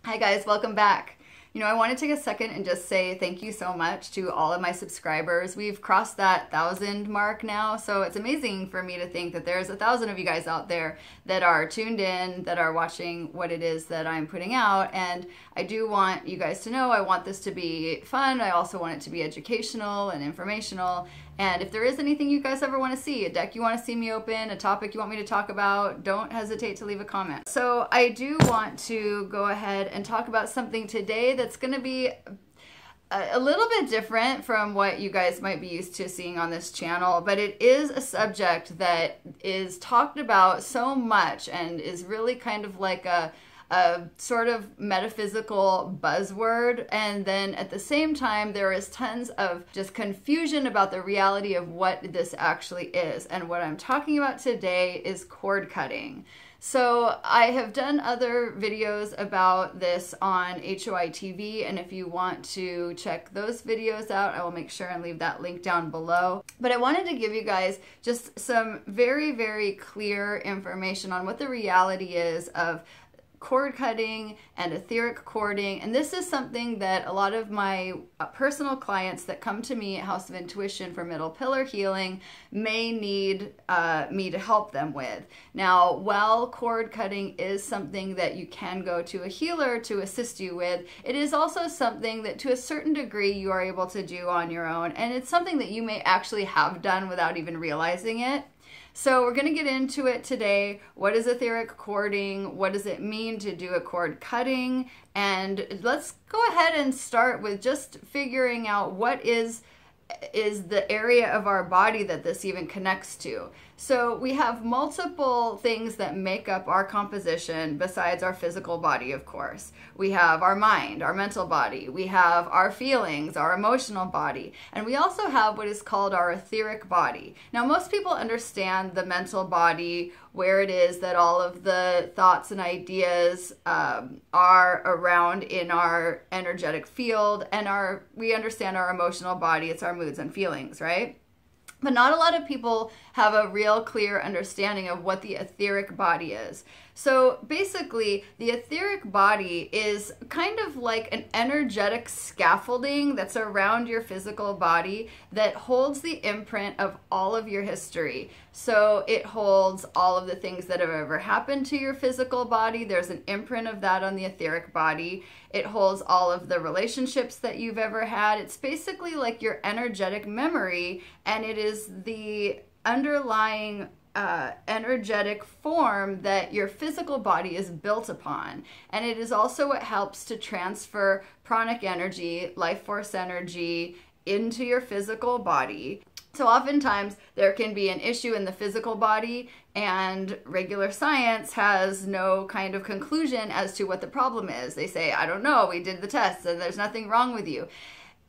Hi guys, welcome back. I want to take a second and just say thank you so much to all of my subscribers. We've crossed that 1,000 mark now, so it's amazing for me to think that there's 1,000 of you guys out there that are tuned in, that are watching what it is that I'm putting out. And I do want you guys to know I want this to be fun. I also want it to be educational and informational. And if there is anything you guys ever want to see, a deck you want to see me open, a topic you want me to talk about, don't hesitate to leave a comment. So I do want to go ahead and talk about something today that's going to be a little bit different from what you guys might be used to seeing on this channel, but it is a subject that is talked about so much and is really kind of like a sort of metaphysical buzzword, and then at the same time there is tons of just confusion about the reality of what this actually is. And what I'm talking about today is cord cutting. So I have done other videos about this on HOI TV, and if you want to check those videos out, I will make sure and leave that link down below. But I wanted to give you guys just some very, very clear information on what the reality is of cord cutting and etheric cording. And this is something that a lot of my personal clients that come to me at House of Intuition for middle pillar healing may need me to help them with. Now, while cord cutting is something that you can go to a healer to assist you with, it is also something that to a certain degree you are able to do on your own, and it's something that you may actually have done without even realizing it. So we're going to get into it today. What is etheric cording? What does it mean to do a cord cutting? And let's go ahead and start with just figuring out what is the area of our body that this even connects to. So we have multiple things that make up our composition besides our physical body, of course. We have our mind, our mental body. We have our feelings, our emotional body. And we also have what is called our etheric body. Now, most people understand the mental body, where it is that all of the thoughts and ideas are around in our energetic field, and we understand our emotional body, it's our moods and feelings, right? But not a lot of people have a real clear understanding of what the etheric body is. So basically, the etheric body is kind of like an energetic scaffolding that's around your physical body that holds the imprint of all of your history. So it holds all of the things that have ever happened to your physical body. There's an imprint of that on the etheric body. It holds all of the relationships that you've ever had. It's basically like your energetic memory, and it is the underlying energetic form that your physical body is built upon. And it is also what helps to transfer pranic energy, life force energy, into your physical body. So oftentimes there can be an issue in the physical body, and regular science has no kind of conclusion as to what the problem is. They say, I don't know, we did the tests and there's nothing wrong with you.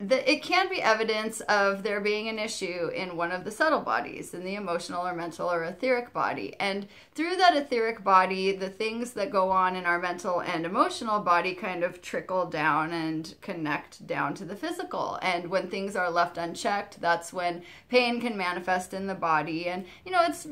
It can be evidence of there being an issue in one of the subtle bodies, in the emotional or mental or etheric body. And through that etheric body, the things that go on in our mental and emotional body kind of trickle down and connect down to the physical. And when things are left unchecked, that's when pain can manifest in the body. And, you guys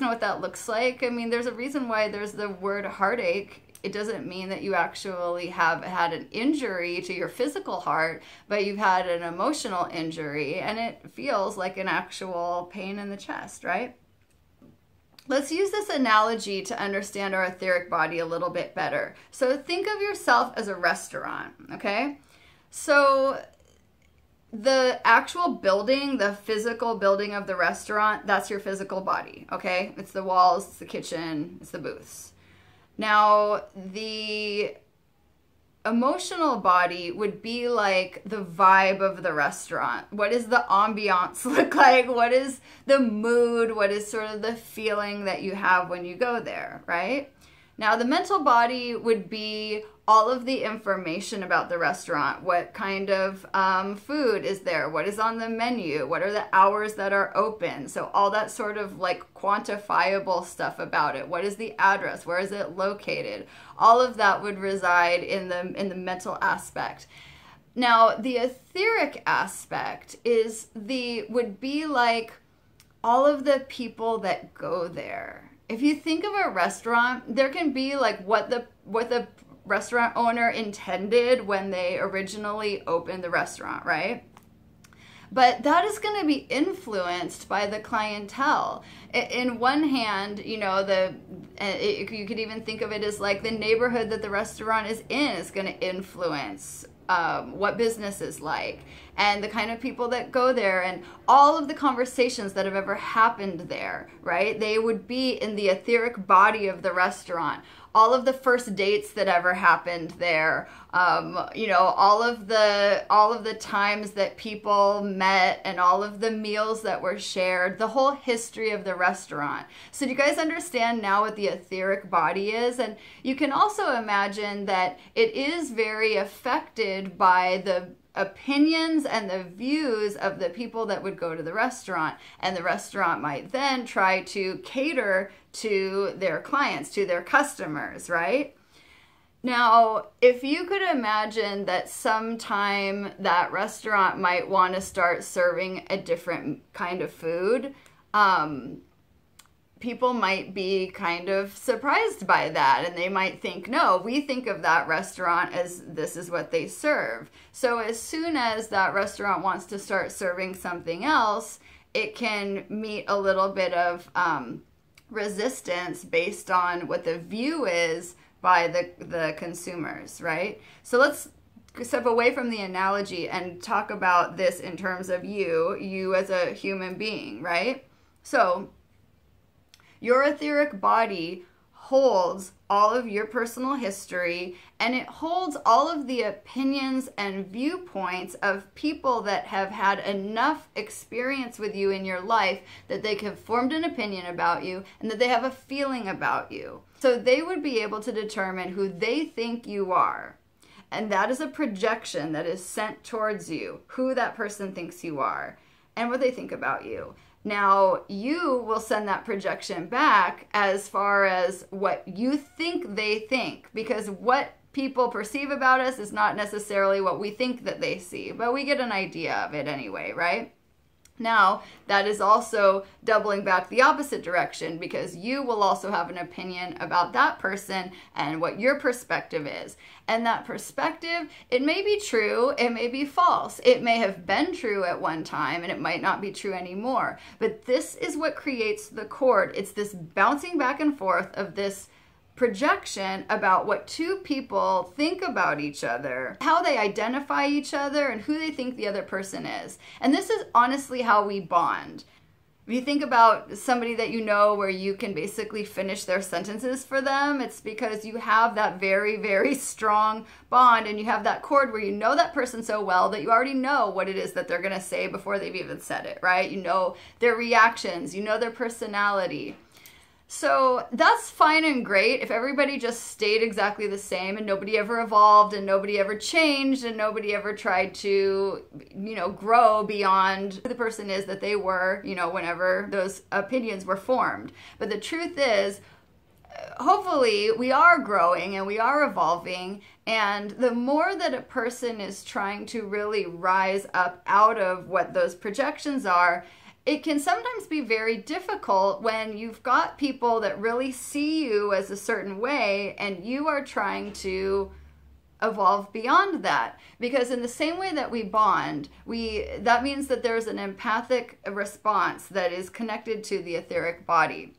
know what that looks like. I mean, there's a reason why there's the word heartache. It doesn't mean that you actually have had an injury to your physical heart, but you've had an emotional injury, and it feels like an actual pain in the chest, right? Let's use this analogy to understand our etheric body a little bit better. So think of yourself as a restaurant, okay? So the actual building, the physical building of the restaurant, that's your physical body, okay? It's the walls, it's the kitchen, it's the booths. Now, the emotional body would be like the vibe of the restaurant. What does the ambiance look like? What is the mood? What is sort of the feeling that you have when you go there, right? Now, the mental body would be all of the information about the restaurant. What kind of food is there? What is on the menu? What are the hours that are open? So all that sort of like quantifiable stuff about it. What is the address? Where is it located? All of that would reside in the mental aspect. Now, the etheric aspect would be like all of the people that go there. If you think of a restaurant, there can be like what the restaurant owner intended when they originally opened the restaurant, right? But that is going to be influenced by the clientele. In one hand, you know, you could even think of it as like the neighborhood that the restaurant is in is going to influence what business is like, and the kind of people that go there, and all of the conversations that have ever happened there, right? They would be in the etheric body of the restaurant. All of the first dates that ever happened there, you know, all of the times that people met, and all of the meals that were shared, the whole history of the restaurant. So do you guys understand now what the etheric body is? And you can also imagine that it is very affected by the opinions and the views of the people that would go to the restaurant, and the restaurant might then try to cater to their clients, to their customers, right? Now, if you could imagine that sometime that restaurant might want to start serving a different kind of food, people might be kind of surprised by that, and they might think, no, we think of that restaurant as this is what they serve. So as soon as that restaurant wants to start serving something else, it can meet a little bit of resistance based on what the view is by the consumers, right? So let's step away from the analogy and talk about this in terms of you as a human being, right? So your etheric body holds all of your personal history, and it holds all of the opinions and viewpoints of people that have had enough experience with you in your life that they have formed an opinion about you and that they have a feeling about you. So they would be able to determine who they think you are. And that is a projection that is sent towards you, who that person thinks you are and what they think about you. Now, you will send that projection back as far as what you think they think, because what people perceive about us is not necessarily what we think that they see, but we get an idea of it anyway, right? Now, that is also doubling back the opposite direction, because you will also have an opinion about that person and what your perspective is. And that perspective, it may be true, it may be false. It may have been true at one time and it might not be true anymore. But this is what creates the cord. It's this bouncing back and forth of this projection about what two people think about each other, how they identify each other, and who they think the other person is. And this is honestly how we bond. If you think about somebody that you know where you can basically finish their sentences for them, it's because you have that very, very strong bond, and you have that cord where you know that person so well that you already know what it is that they're going to say before they've even said it, right? You know their reactions, you know their personality. So that's fine and great if everybody just stayed exactly the same and nobody ever evolved and nobody ever changed and nobody ever tried to, you know, grow beyond who the person is that they were, you know, whenever those opinions were formed. But the truth is, hopefully we are growing and we are evolving, and the more that a person is trying to really rise up out of what those projections are, it can sometimes be very difficult when you've got people that really see you as a certain way and you are trying to evolve beyond that. Because in the same way that we bond, that means that there's an empathic response that is connected to the etheric body.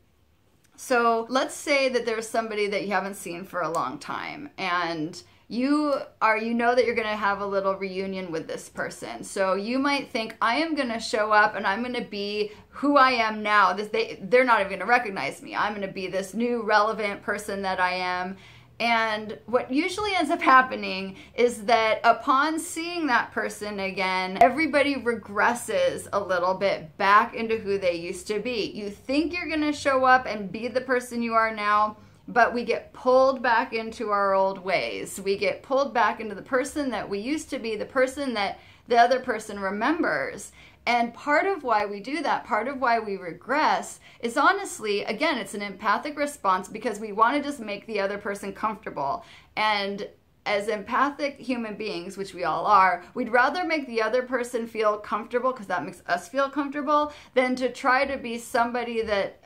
So let's say that there's somebody that you haven't seen for a long time, and you know that you're going to have a little reunion with this person. So you might think, I am going to show up and I'm going to be who I am now. They're not even going to recognize me. I'm going to be this new relevant person that I am. And what usually ends up happening is that upon seeing that person again, everybody regresses a little bit back into who they used to be. You think you're going to show up and be the person you are now, but we get pulled back into our old ways. We get pulled back into the person that we used to be, the person that the other person remembers. And part of why we do that, part of why we regress, is honestly, again, it's an empathic response because we want to just make the other person comfortable. And as empathic human beings, which we all are, we'd rather make the other person feel comfortable because that makes us feel comfortable than to try to be somebody that,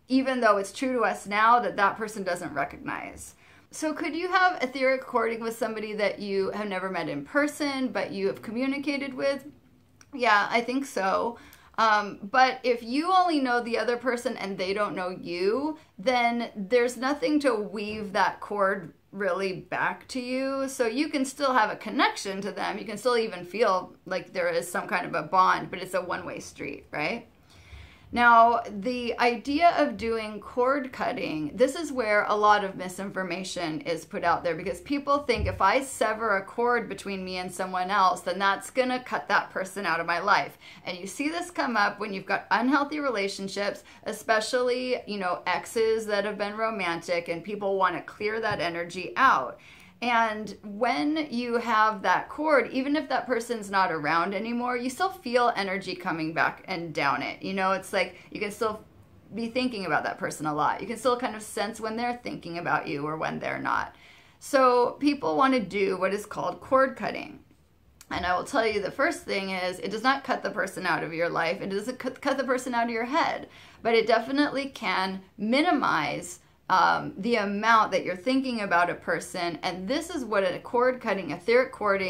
even though it's true to us now, that person doesn't recognize. So could you have etheric cording with somebody that you have never met in person, but you have communicated with? Yeah, I think so. But if you only know the other person and they don't know you, then there's nothing to weave that cord really back to you. So you can still have a connection to them. You can still even feel like there is some kind of a bond, but it's a one-way street, right? Now, the idea of doing cord cutting, this is where a lot of misinformation is put out there, because people think if I sever a cord between me and someone else, then that's going to cut that person out of my life. And you see this come up when you've got unhealthy relationships, especially, you know, exes that have been romantic, and people want to clear that energy out. And when you have that cord, even if that person's not around anymore, you still feel energy coming back and down it. You know, it's like you can still be thinking about that person a lot. You can still kind of sense when they're thinking about you or when they're not. So people want to do what is called cord cutting. And I will tell you, the first thing is, it does not cut the person out of your life. It doesn't cut the person out of your head, but it definitely can minimize the amount that you're thinking about a person. And this is what a cord cutting, etheric cord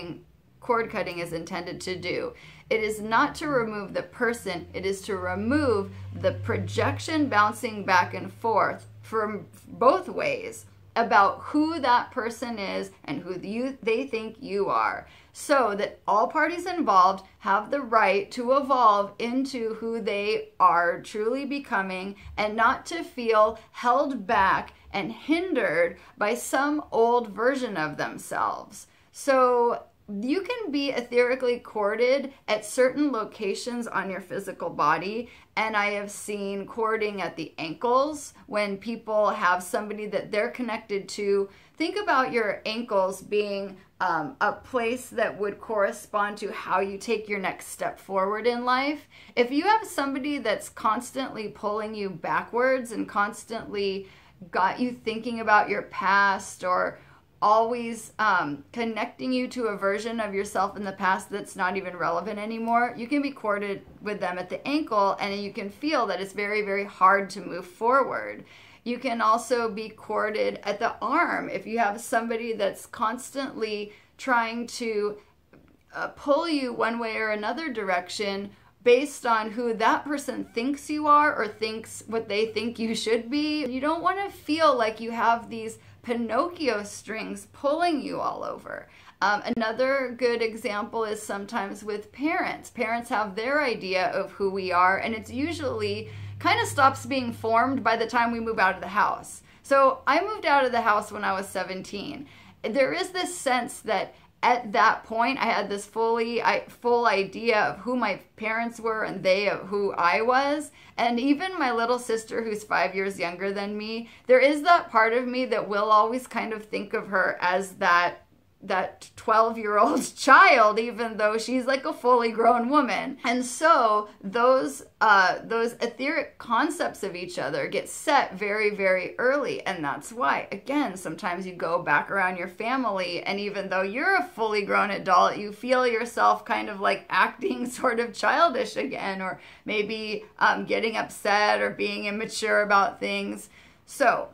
cutting is intended to do. It is not to remove the person, it is to remove the projection bouncing back and forth from both ways about who that person is and who they think you are, so that all parties involved have the right to evolve into who they are truly becoming, and not to feel held back and hindered by some old version of themselves. So you can be etherically corded at certain locations on your physical body. And I have seen cording at the ankles when people have somebody that they're connected to. Think about your ankles being a place that would correspond to how you take your next step forward in life. If you have somebody that's constantly pulling you backwards and constantly got you thinking about your past, or always connecting you to a version of yourself in the past that's not even relevant anymore, you can be corded with them at the ankle, and you can feel that it's very, very hard to move forward. You can also be corded at the arm if you have somebody that's constantly trying to pull you one way or another direction based on who that person thinks you are, or thinks what they think you should be. You don't want to feel like you have these Pinocchio strings pulling you all over. Another good example is sometimes with parents. Parents have their idea of who we are, and it's usually kind of stops being formed by the time we move out of the house. So I moved out of the house when I was 17. There is this sense that at that point I had this full idea of who my parents were and they of who I was. And even my little sister, who's 5 years younger than me, there is that part of me that will always kind of think of her as that 12-year-old child, even though she's like a fully grown woman. And so those etheric concepts of each other get set very, very early. And that's why, again, sometimes you go back around your family, and even though you're a fully grown adult, you feel yourself kind of like acting sort of childish again, or maybe getting upset or being immature about things. So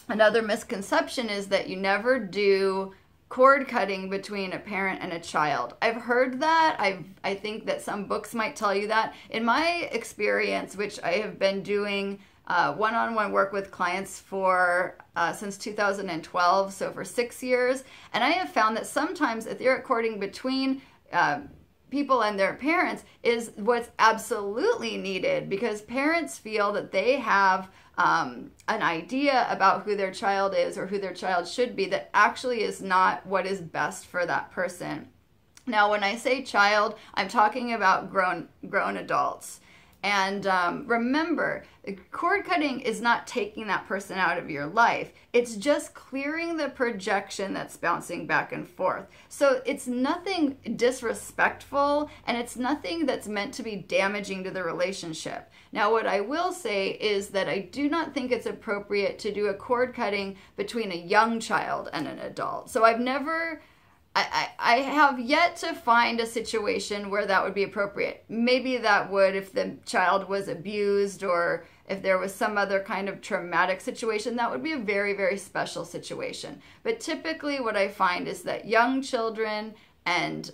another misconception is that you never do cord cutting between a parent and a child. I've heard that. I think that some books might tell you that. In my experience, which I have been doing one-on-one work with clients for since 2012, so for 6 years, and I have found that sometimes etheric cording between people and their parents is what's absolutely needed, because parents feel that they have an idea about who their child is or who their child should be that actually is not what is best for that person. Now, when I say child, I'm talking about grown adults. And remember, cord cutting is not taking that person out of your life. It's just clearing the projection that's bouncing back and forth. So it's nothing disrespectful, and it's nothing that's meant to be damaging to the relationship. Now, what I will say is that I do not think it's appropriate to do a cord cutting between a young child and an adult. So I've never I have yet to find a situation where that would be appropriate. Maybe that would if the child was abused or if there was some other kind of traumatic situation. That would be a very, very special situation. But typically what I find is that young children and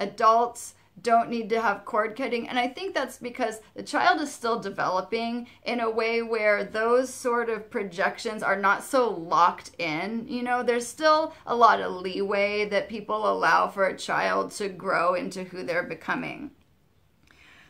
adults don't need to have cord cutting. And I think that's because the child is still developing in a way where those sort of projections are not so locked in. You know, there's still a lot of leeway that people allow for a child to grow into who they're becoming.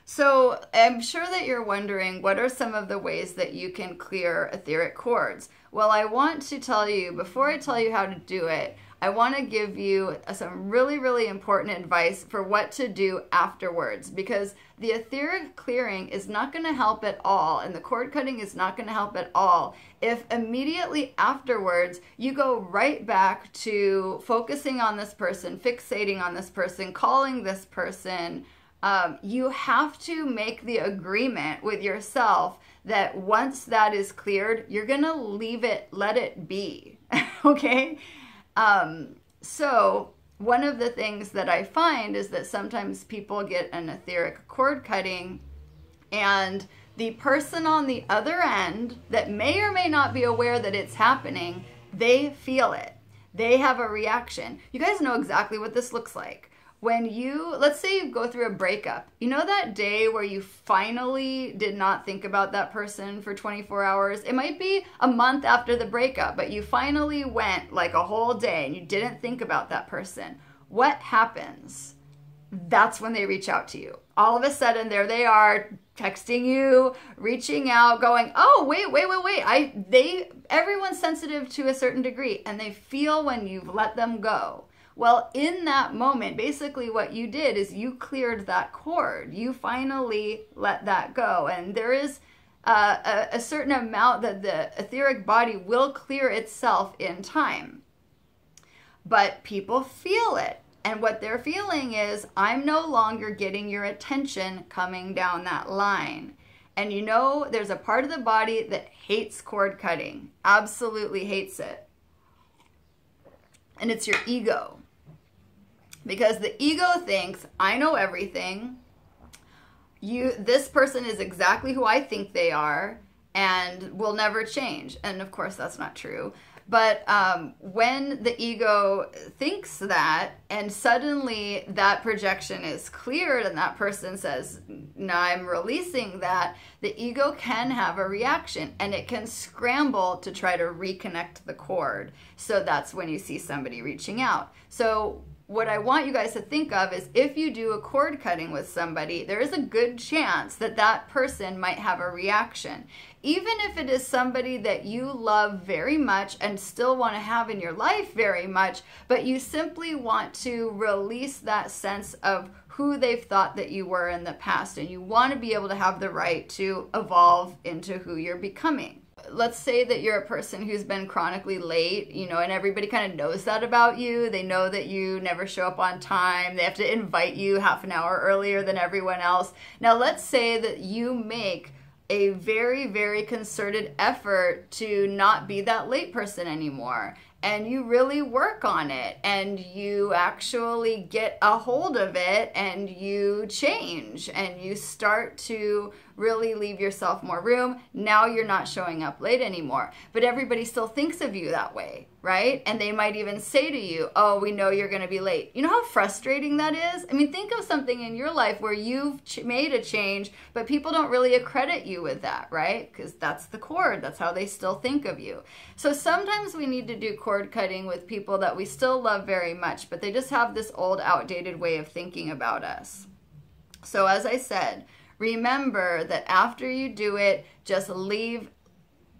So I'm sure that you're wondering, what are some of the ways that you can clear etheric cords? Well, I want to tell you, before I tell you how to do it, I want to give you some really, really important advice for what to do afterwards, because the etheric clearing is not going to help at all, and the cord cutting is not going to help at all if immediately afterwards you go right back to focusing on this person, fixating on this person, calling this person. You have to make the agreement with yourself that once that is cleared, you're going to leave it, let it be, okay? So one of the things that I find is that sometimes people get an etheric cord cutting and the person on the other end that may or may not be aware that it's happening, they feel it. They have a reaction. You guys know exactly what this looks like. When you, let's say you go through a breakup, you know that day where you finally did not think about that person for 24 hours? It might be a month after the breakup, but you finally went like a whole day and you didn't think about that person. What happens? That's when they reach out to you. All of a sudden, there they are, texting you, reaching out, going, oh, wait. Everyone's sensitive to a certain degree, and they feel when you've let them go. Well, in that moment, basically what you did is you cleared that cord. You finally let that go. And there is a certain amount that the etheric body will clear itself in time. But people feel it. And what they're feeling is, I'm no longer getting your attention coming down that line. And you know, there's a part of the body that hates cord cutting. Absolutely hates it. And it's your ego. Because the ego thinks, I know everything. This person is exactly who I think they are and will never change. And of course, that's not true. But when the ego thinks that and suddenly that projection is cleared and that person says, no, I'm releasing that, the ego can have a reaction and it can scramble to try to reconnect the cord. So that's when you see somebody reaching out. So what I want you guys to think of is, if you do a cord cutting with somebody, there is a good chance that that person might have a reaction. Even if it is somebody that you love very much and still want to have in your life very much, but you simply want to release that sense of who they've thought that you were in the past, and you want to be able to have the right to evolve into who you're becoming. Let's say that you're a person who's been chronically late, you know, and everybody kind of knows that about you. They know that you never show up on time. They have to invite you half an hour earlier than everyone else. Now, let's say that you make a very, very concerted effort to not be that late person anymore. And you really work on it and you actually get a hold of it and you change and you start to really leave yourself more room. Now you're not showing up late anymore, but everybody still thinks of you that way, right? And they might even say to you, oh, we know you're going to be late. You know how frustrating that is? I mean, think of something in your life where you've made a change, but people don't really accredit you with that, right? Because that's the cord. That's how they still think of you. So sometimes we need to do cord cutting with people that we still love very much, but they just have this old, outdated way of thinking about us. So as I said, remember that after you do it, just leave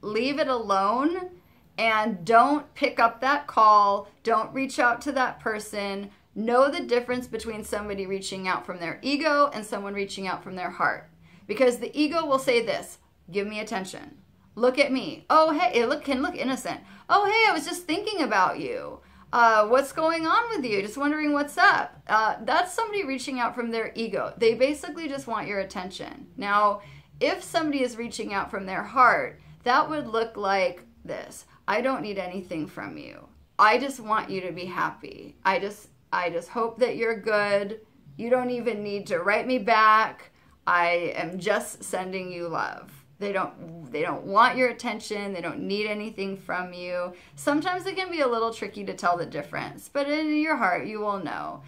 it alone and don't pick up that call. Don't reach out to that person. Know the difference between somebody reaching out from their ego and someone reaching out from their heart. Because the ego will say this, give me attention. Look at me. Oh, hey, it can look innocent. Oh, hey, I was just thinking about you. What's going on with you? Just wondering what's up. That's somebody reaching out from their ego. They basically just want your attention. Now, if somebody is reaching out from their heart, that would look like this. I don't need anything from you. I just want you to be happy. I just hope that you're good. You don't even need to write me back. I am just sending you love. They don't want your attention. They don't need anything from you. Sometimes it can be a little tricky to tell the difference, but in your heart, you will know.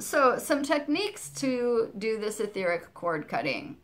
So some techniques to do this etheric cord cutting.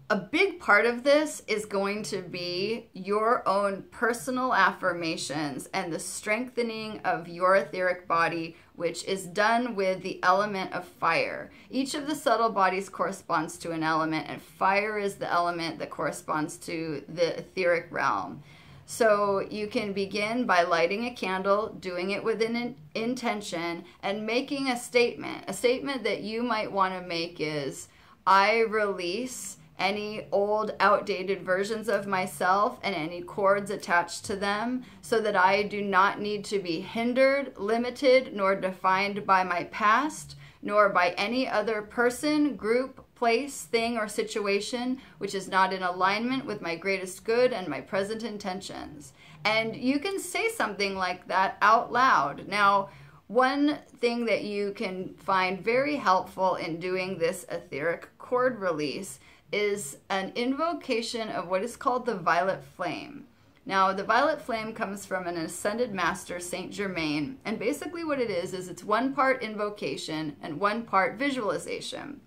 A big part of this is going to be your own personal affirmations and the strengthening of your etheric body, which is done with the element of fire. Each of the subtle bodies corresponds to an element, and fire is the element that corresponds to the etheric realm. So you can begin by lighting a candle, doing it with an intention, and making a statement. A statement that you might want to make is, I release any old, outdated versions of myself and any cords attached to them, so that I do not need to be hindered, limited, nor defined by my past, nor by any other person, group, place, thing, or situation which is not in alignment with my greatest good and my present intentions. And you can say something like that out loud. Now, one thing that you can find very helpful in doing this etheric cord release is an invocation of what is called the violet flame. Now, the violet flame comes from an ascended master, Saint Germain, and basically what it is it's one part invocation and one part visualization.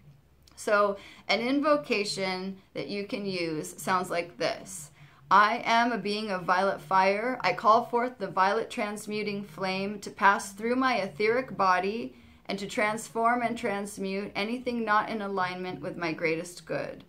So an invocation that you can use sounds like this. I am a being of violet fire. I call forth the violet transmuting flame to pass through my etheric body and to transform and transmute anything not in alignment with my greatest good.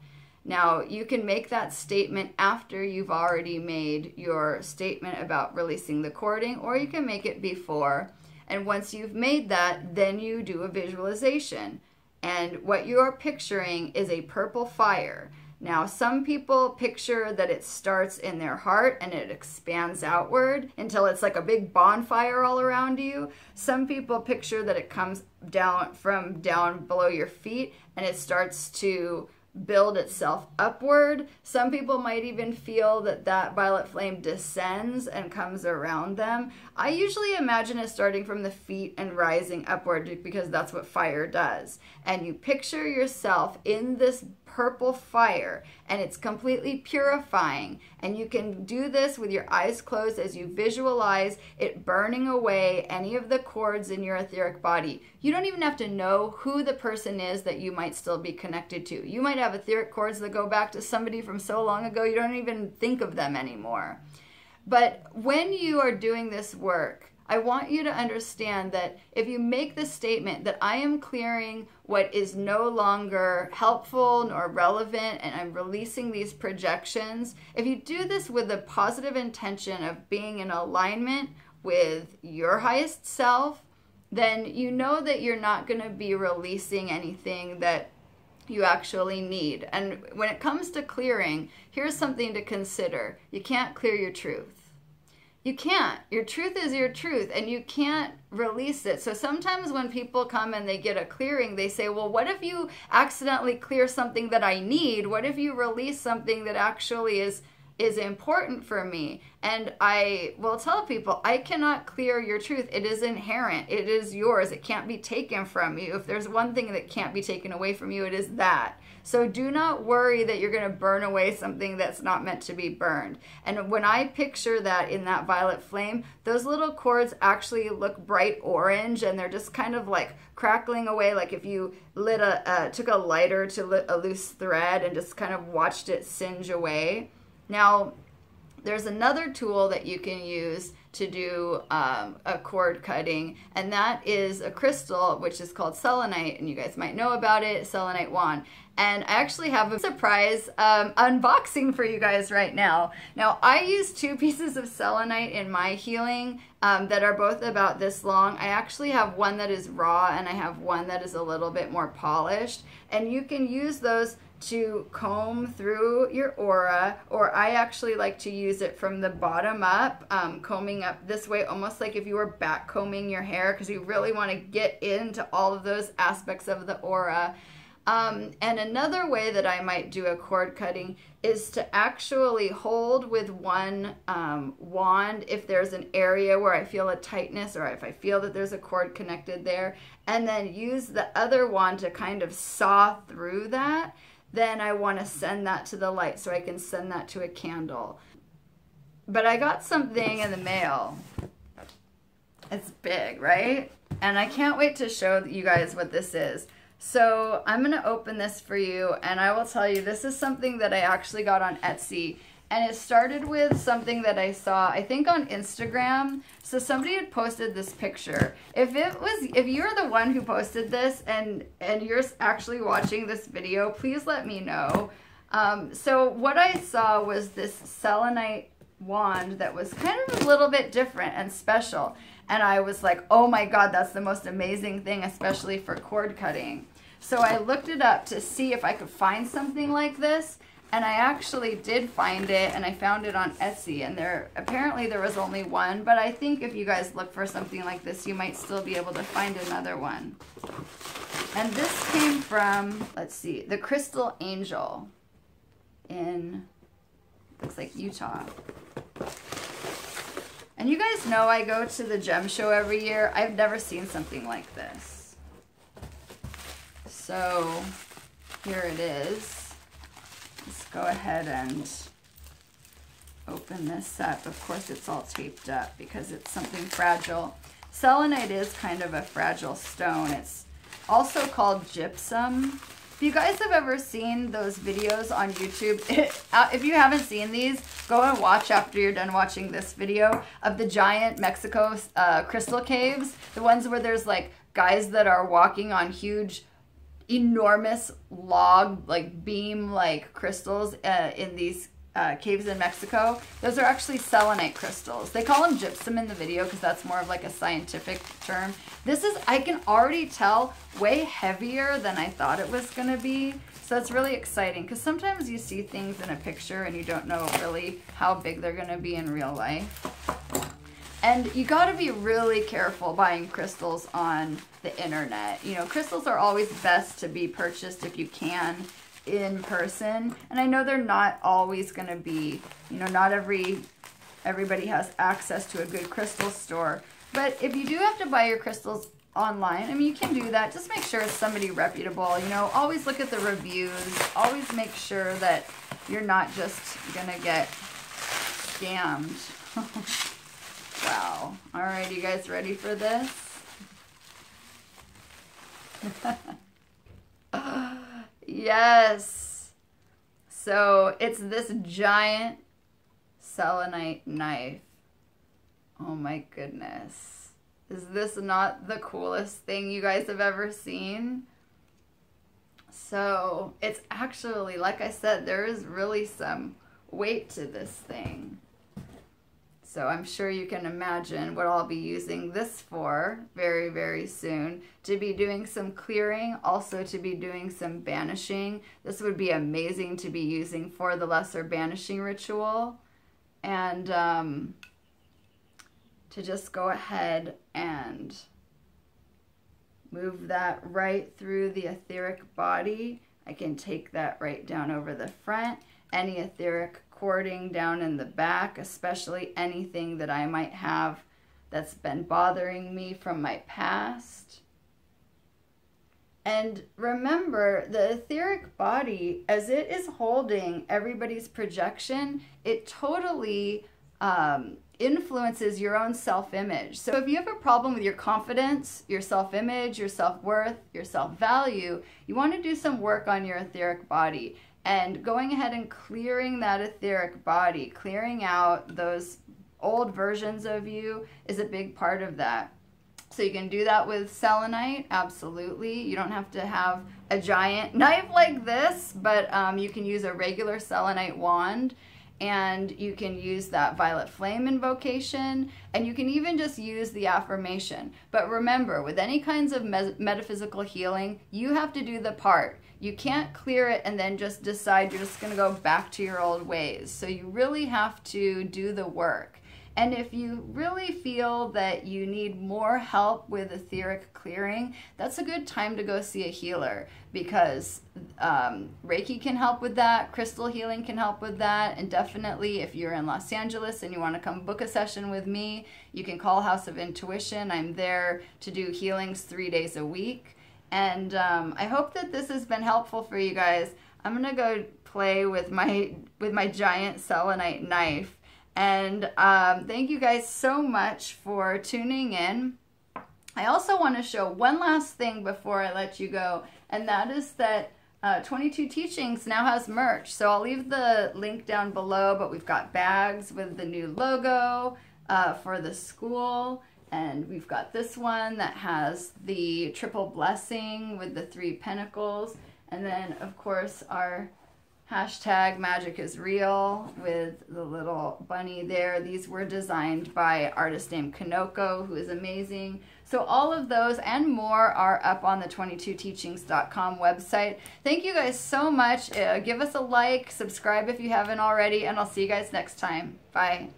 Now, you can make that statement after you've already made your statement about releasing the cording, or you can make it before. And once you've made that, then you do a visualization. And what you're picturing is a purple fire. Now, some people picture that it starts in their heart and it expands outward until it's like a big bonfire all around you. Some people picture that it comes down from down below your feet and it starts to build itself upward. Some people might even feel that that violet flame descends and comes around them. I usually imagine it starting from the feet and rising upward because that's what fire does. And you picture yourself in this purple fire and it's completely purifying, and you can do this with your eyes closed as you visualize it burning away any of the cords in your etheric body. You don't even have to know who the person is that you might still be connected to. You might have etheric cords that go back to somebody from so long ago you don't even think of them anymore. But when you are doing this work, I want you to understand that if you make the statement that I am clearing what is no longer helpful nor relevant and I'm releasing these projections, if you do this with the positive intention of being in alignment with your highest self, then you know that you're not going to be releasing anything that you actually need. And when it comes to clearing, here's something to consider. You can't clear your truth. You can't. Your truth is your truth, and you can't release it. So sometimes when people come and they get a clearing, they say, well, what if you accidentally clear something that I need? What if you release something that actually is important for me? And I will tell people, I cannot clear your truth. It is inherent. It is yours. It can't be taken from you. If there's one thing that can't be taken away from you, it is that. So do not worry that you're going to burn away something that's not meant to be burned. And when I picture that in that violet flame, those little cords actually look bright orange, and they're just kind of like crackling away, like if you took a lighter to lit a loose thread and just kind of watched it singe away. Now, there's another tool that you can use to do a cord cutting, and that is a crystal which is called selenite, and you guys might know about it, selenite wand. And I actually have a surprise unboxing for you guys right now. Now, I use 2 pieces of selenite in my healing that are both about this long. I actually have one that is raw and I have one that is a little bit more polished, and you can use those to comb through your aura, or I actually like to use it from the bottom up, combing up this way, almost like if you were back combing your hair, because you really want to get into all of those aspects of the aura. And another way that I might do a cord cutting is to actually hold with one wand if there's an area where I feel a tightness or if I feel that there's a cord connected there, and then use the other wand to kind of saw through that. Then I want to send that to the light so I can send that to a candle. But I got something in the mail. It's big, right? And I can't wait to show you guys what this is. So I'm going to open this for you, and I will tell you this is something that I actually got on Etsy. And it started with something that I saw, I think, on Instagram. So somebody had posted this picture. If you're the one who posted this and you're actually watching this video, please let me know. So what I saw was this selenite wand that was kind of a little bit different and special. And I was like, oh my God, that's the most amazing thing, especially for cord cutting. So I looked it up to see if I could find something like this. And I actually did find it, and I found it on Etsy. And apparently there was only one, but I think if you guys look for something like this, you might still be able to find another one. And this came from, let's see, the Crystal Angel in, looks like Utah. And you guys know I go to the gem show every year. I've never seen something like this. So here it is. Let's go ahead and open this up. Of course, it's all taped up because it's something fragile. Selenite is kind of a fragile stone. It's also called gypsum. If you guys have ever seen those videos on YouTube, if you haven't seen these, go and watch after you're done watching this video of the giant Mexico crystal caves. The ones where there's like guys that are walking on huge, enormous log, like beam, like crystals in these caves in Mexico. Those are actually selenite crystals. They call them gypsum in the video because that's more of like a scientific term. This is, I can already tell, way heavier than I thought it was going to be. So it's really exciting because sometimes you see things in a picture and you don't know really how big they're going to be in real life. And you got to be really careful buying crystals on the internet. You know, crystals are always best to be purchased if you can in person. And I know they're not always going to be, you know, not everybody has access to a good crystal store. But if you do have to buy your crystals online, I mean, you can do that. Just make sure it's somebody reputable. You know, always look at the reviews. Always make sure that you're not just going to get scammed. Wow. All right, you guys ready for this? Yes. So it's this giant selenite knife. Oh my goodness. Is this not the coolest thing you guys have ever seen? So it's actually, like I said, there is really some weight to this thing. So I'm sure you can imagine what I'll be using this for very, very soon. To be doing some clearing, also to be doing some banishing. This would be amazing to be using for the lesser banishing ritual. And to just go ahead and move that right through the etheric body. I can take that right down over the front. Any etheric cording down in the back, especially anything that I might have that's been bothering me from my past. And remember, the etheric body, as it is holding everybody's projection, it totally influences your own self-image. So if you have a problem with your confidence, your self-image, your self-worth, your self-value, you want to do some work on your etheric body. And going ahead and clearing that etheric body, clearing out those old versions of you is a big part of that. So you can do that with selenite, absolutely. You don't have to have a giant knife like this, but you can use a regular selenite wand, and you can use that violet flame invocation, and you can even just use the affirmation. But remember, with any kinds of metaphysical healing, you have to do the part. You can't clear it and then just decide you're just going to go back to your old ways. So you really have to do the work. And if you really feel that you need more help with etheric clearing, that's a good time to go see a healer, because Reiki can help with that, crystal healing can help with that, and definitely if you're in Los Angeles and you want to come book a session with me, you can call House of Intuition. I'm there to do healings 3 days a week. And I hope that this has been helpful for you guys. I'm going to go play with my giant selenite knife. And thank you guys so much for tuning in. I also want to show one last thing before I let you go, and that is that 22 Teachings now has merch. So I'll leave the link down below, but we've got bags with the new logo for the school. And we've got this one that has the triple blessing with the 3 pentacles. And then, of course, our hashtag magic is real with the little bunny there. These were designed by an artist named Kanoko, who is amazing. So all of those and more are up on the 22teachings.com website. Thank you guys so much. Give us a like, subscribe if you haven't already, and I'll see you guys next time. Bye.